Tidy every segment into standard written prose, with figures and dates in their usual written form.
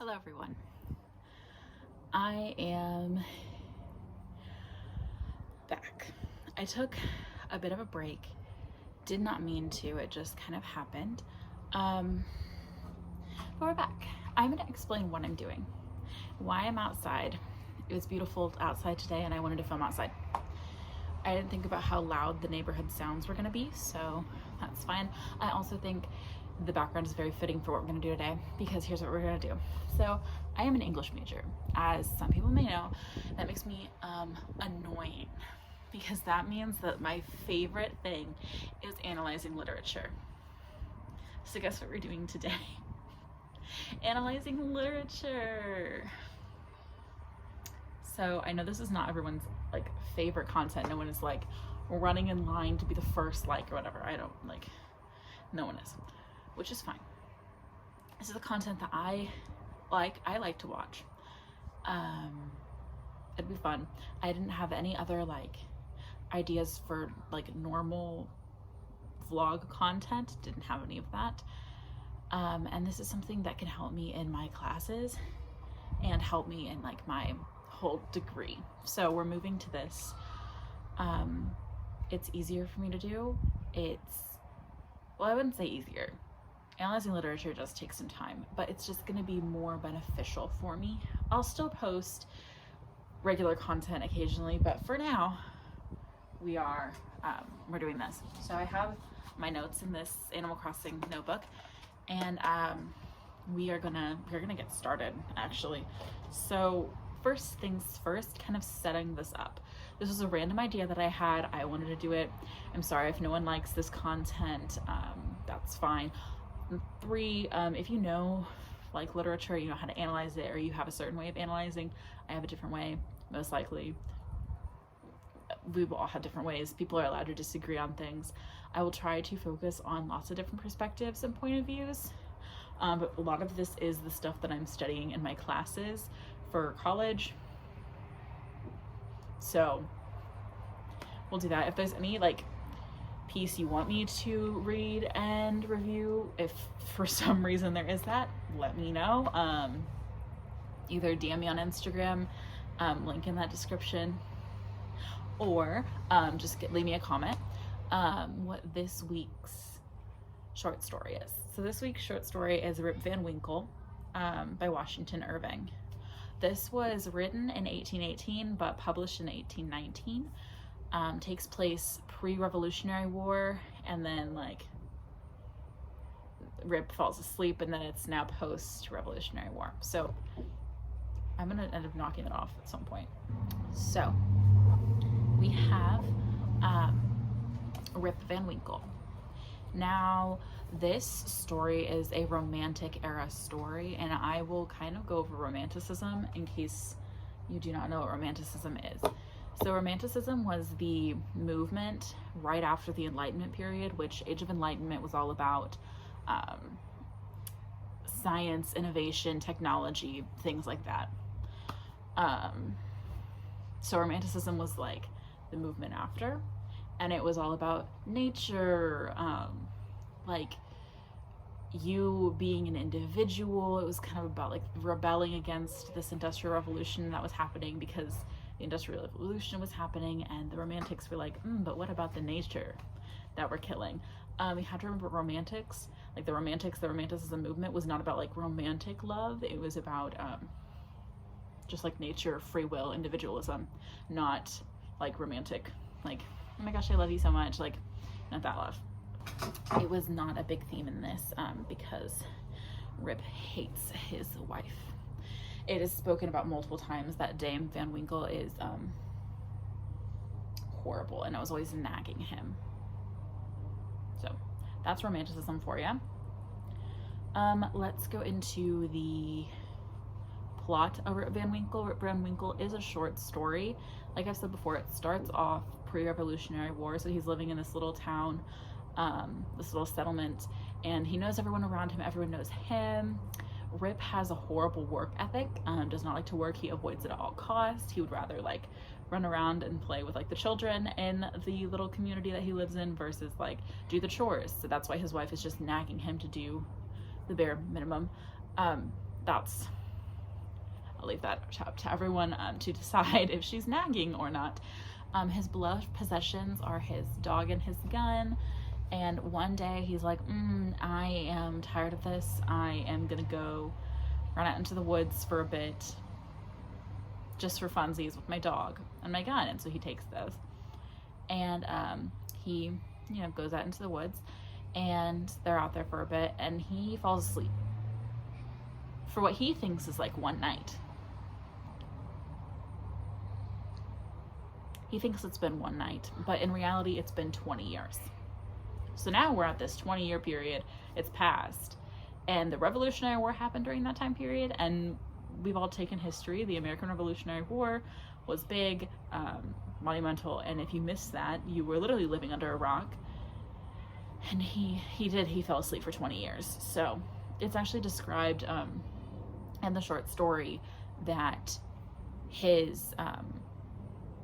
Hello everyone. I am back. I took a bit of a break. Did not mean to, it just kind of happened. But we're back. I'm gonna explain what I'm doing, why I'm outside. It was beautiful outside today and I wanted to film outside. I didn't think about how loud the neighborhood sounds were gonna be, so that's fine. I also think the background is very fitting for what we're gonna do today, because here's what we're gonna do. So I am an English major. As some people may know, that makes me annoying, because that means that my favorite thing is analyzing literature. So guess what we're doing today? Analyzing literature. So I know this is not everyone's like favorite content. No one is like running in line to be the first or whatever. I don't like, no one is, which is fine. This is the content that I like to watch. It'd be fun. I didn't have any other ideas for normal vlog content. Didn't have any of that. And this is something that can help me in my classes and help me in my whole degree. So we're moving to this. It's easier for me to do. Well, I wouldn't say easier. Analyzing literature does take some time, but it's just going to be more beneficial for me. I'll still post regular content occasionally, but for now we're doing this. So I have my notes in this Animal Crossing notebook, and we're gonna get started actually. So first things first, kind of setting this up. This was a random idea that I had. I wanted to do it. I'm sorry if no one likes this content. That's fine. 3, if you know literature, you know how to analyze it, or you have a certain way of analyzing. I have a different way. Most likely we will all have different ways. People are allowed to disagree on things. I will try to focus on lots of different perspectives and point of views. But a lot of this is the stuff that I'm studying in my classes for college. So we'll do that. If there's any piece you want me to read and review, if for some reason there is that, let me know. Either DM me on Instagram, link in that description, or just leave me a comment what this week's short story is. So this week's short story is Rip Van Winkle by Washington Irving. This was written in 1818 but published in 1819. Takes place pre-Revolutionary War, and then Rip falls asleep, and then it's now post-Revolutionary War. So I'm gonna end up knocking it off at some point. So we have Rip Van Winkle. Now this story is a Romantic era story, and I will kind of go over Romanticism in case you do not know what Romanticism is. So Romanticism was the movement right after the Enlightenment period, which Age of Enlightenment was all about science, innovation, technology, things like that. So Romanticism was the movement after, and it was all about nature, you being an individual. It was kind of about rebelling against this Industrial Revolution that was happening, because the Industrial Revolution was happening, and the Romantics were but what about the nature that we're killing? You have to remember, Romantics, the Romanticism movement was not about romantic love. It was about just nature, free will, individualism, not romantic, oh my gosh, I love you so much, not that love. It was not a big theme in this, because Rip hates his wife. It is spoken about multiple times that Dame Van Winkle is horrible, and I was always nagging him. So that's Romanticism for you. Let's go into the plot of Rip Van Winkle. Rip Van Winkle is a short story. Like I've said before, it starts off pre-Revolutionary War, so he's living in this little town, this little settlement, and he knows everyone around him, everyone knows him. Rip has a horrible work ethic, does not like to work. He avoids it at all costs. He would rather run around and play with the children in the little community that he lives in versus do the chores. So that's why his wife is just nagging him to do the bare minimum. That's I'll leave that up to everyone to decide if she's nagging or not. His beloved possessions are his dog and his gun. And one day he's like, I am tired of this. I am gonna go run out into the woods for a bit, just for funsies with my dog and my gun. And so he takes those. And he, goes out into the woods, and they're out there for a bit, and he falls asleep for what he thinks is like one night. He thinks it's been one night, but in reality, it's been 20 years. So now we're at this 20-year period. It's passed. And the Revolutionary War happened during that time period. And we've all taken history. The American Revolutionary War was big, monumental. And if you missed that, you were literally living under a rock. And he fell asleep for 20 years. So it's actually described in the short story that his...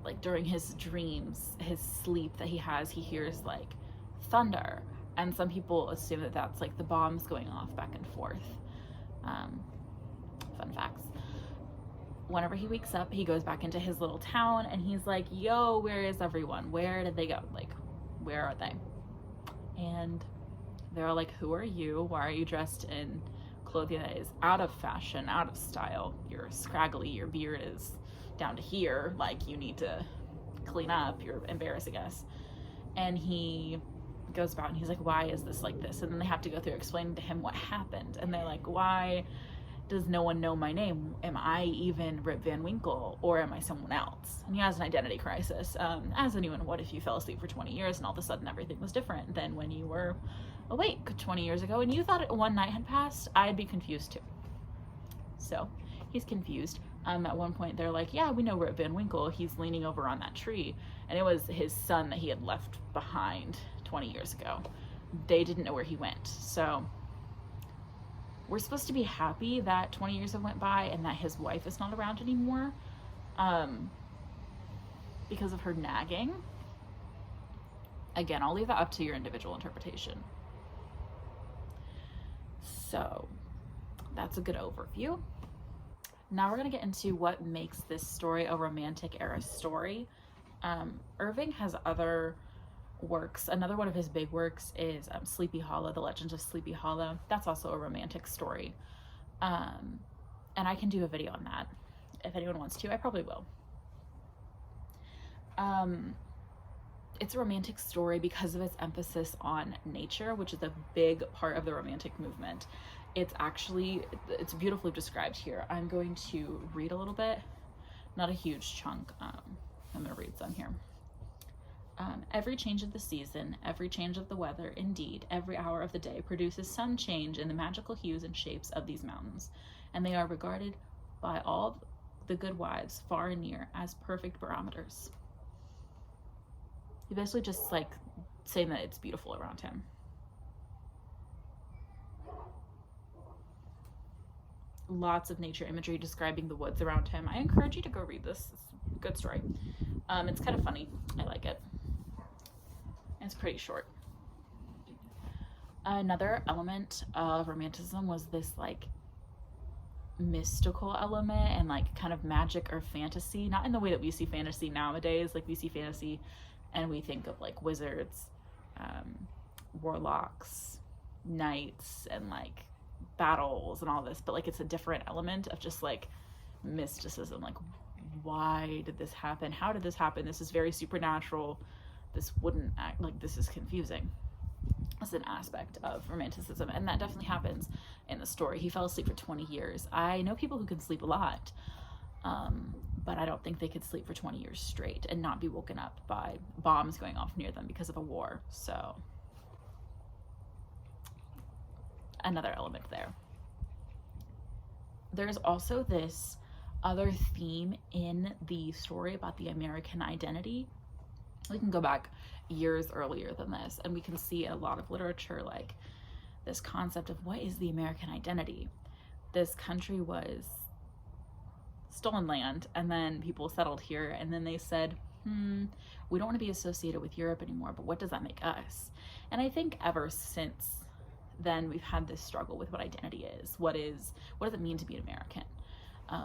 like during his dreams, his sleep that he has, he hears like thunder, and some people assume that that's like the bombs going off back and forth. Fun facts. Whenever he wakes up, he goes back into his little town, and he's like, yo, where is everyone? Where did they go? Like, where are they? And they're all like, who are you? Why are you dressed in clothing that is out of fashion, out of style? You're scraggly, your beard is down to here, like you need to clean up, you're embarrassing us. And he goes about and he's like, why is this like this? And then they have to go through explaining to him what happened, and they're like, why does no one know my name? Am I even Rip Van Winkle, or am I someone else? And he has an identity crisis, as anyone would if you fell asleep for 20 years and all of a sudden everything was different than when you were awake 20 years ago and you thought one night had passed. I'd be confused too. So he's confused. At one point they're like, yeah, we know Rip Van Winkle, he's leaning over on that tree, and it was his son that he had left behind 20 years ago. They didn't know where he went. So we're supposed to be happy that 20 years have went by and that his wife is not around anymore, because of her nagging. Again, I'll leave that up to your individual interpretation. So that's a good overview. Now we're going to get into what makes this story a Romantic era story. Irving has other works. Another one of his big works is Sleepy Hollow, The Legend of Sleepy Hollow. That's also a romantic story. And I can do a video on that if anyone wants to. I probably will. It's a romantic story because of its emphasis on nature, which is a big part of the Romantic movement. It's beautifully described here. I'm going to read a little bit, not a huge chunk. I'm going to read some here. Every change of the season, every change of the weather, indeed, every hour of the day produces some change in the magical hues and shapes of these mountains, and they are regarded by all the good wives, far and near, as perfect barometers. He basically just like saying that it's beautiful around him. Lots of nature imagery describing the woods around him. I encourage you to go read this. It's a good story. It's kind of funny. I like it. It's pretty short. Another element of Romanticism was this like mystical element and like kind of magic or fantasy, not in the way that we see fantasy nowadays. Like we see fantasy and we think of like wizards, warlocks, knights, and like battles and all this, but like it's a different element of just like mysticism. Like, why did this happen? How did this happen? This is very supernatural. This wouldn't act like, this is confusing. It's an aspect of Romanticism, and that definitely happens in the story. He fell asleep for 20 years. I know people who can sleep a lot, but I don't think they could sleep for 20 years straight and not be woken up by bombs going off near them because of a war. So another element there. There's also this other theme in the story about the American identity. We can go back years earlier than this, and we can see a lot of literature like this concept of what is the American identity. This country was stolen land, and then people settled here, and then they said, we don't want to be associated with Europe anymore, but what does that make us? And I think ever since then we've had this struggle with what identity is. What does it mean to be an American?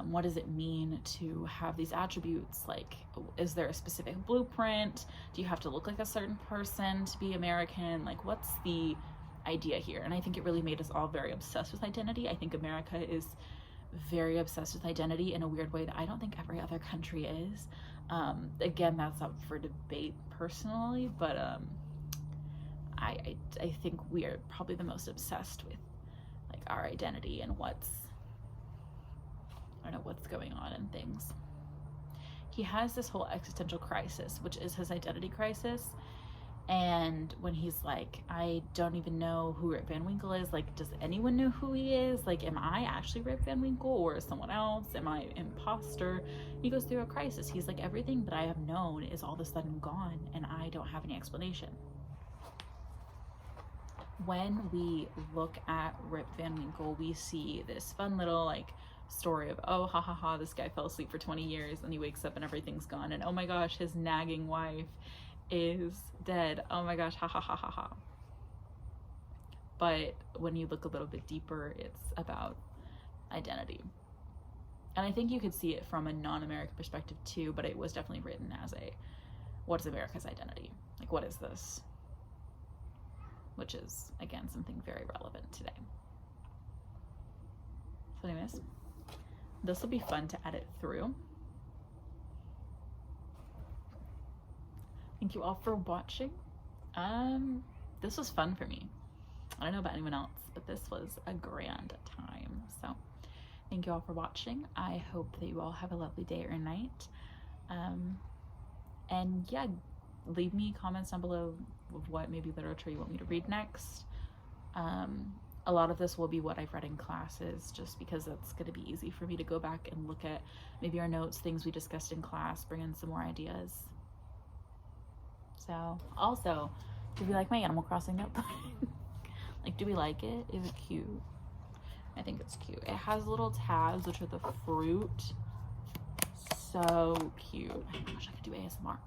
What does it mean to have these attributes? Like, is there a specific blueprint? Do you have to look like a certain person to be American? Like, what's the idea here? And I think it really made us all very obsessed with identity. I think America is very obsessed with identity in a weird way that I don't think every other country is. Again, that's up for debate personally, but I think we are probably the most obsessed with like our identity and what's going on in things. He has this whole existential crisis, which is his identity crisis. And when he's like, I don't even know who Rip Van Winkle is, like, does anyone know who he is? Like, am I actually Rip Van Winkle or someone else? Am I an imposter? He goes through a crisis. He's like, everything that I have known is all of a sudden gone and I don't have any explanation. When we look at Rip Van Winkle, we see this fun little like story of, oh, ha ha ha, this guy fell asleep for 20 years and he wakes up and everything's gone, and oh my gosh, his nagging wife is dead, oh my gosh, ha ha ha ha ha. But when you look a little bit deeper, it's about identity. And I think you could see it from a non-American perspective too, but it was definitely written as a, what is America's identity? Like, what is this? Which is, again, something very relevant today. So anyways, this will be fun to edit through. Thank you all for watching. This was fun for me. I don't know about anyone else, but this was a grand time. So thank you all for watching. I hope that you all have a lovely day or night. And yeah, leave me comments down below of what maybe literature you want me to read next. A lot of this will be what I've read in classes, just because that's going to be easy for me to go back and look at maybe our notes, things we discussed in class, bring in some more ideas. So also, do we like my Animal Crossing notebook? Like, do we like it? Is it cute? I think it's cute. It has little tabs, which are the fruit. So cute. I wish I could do ASMR.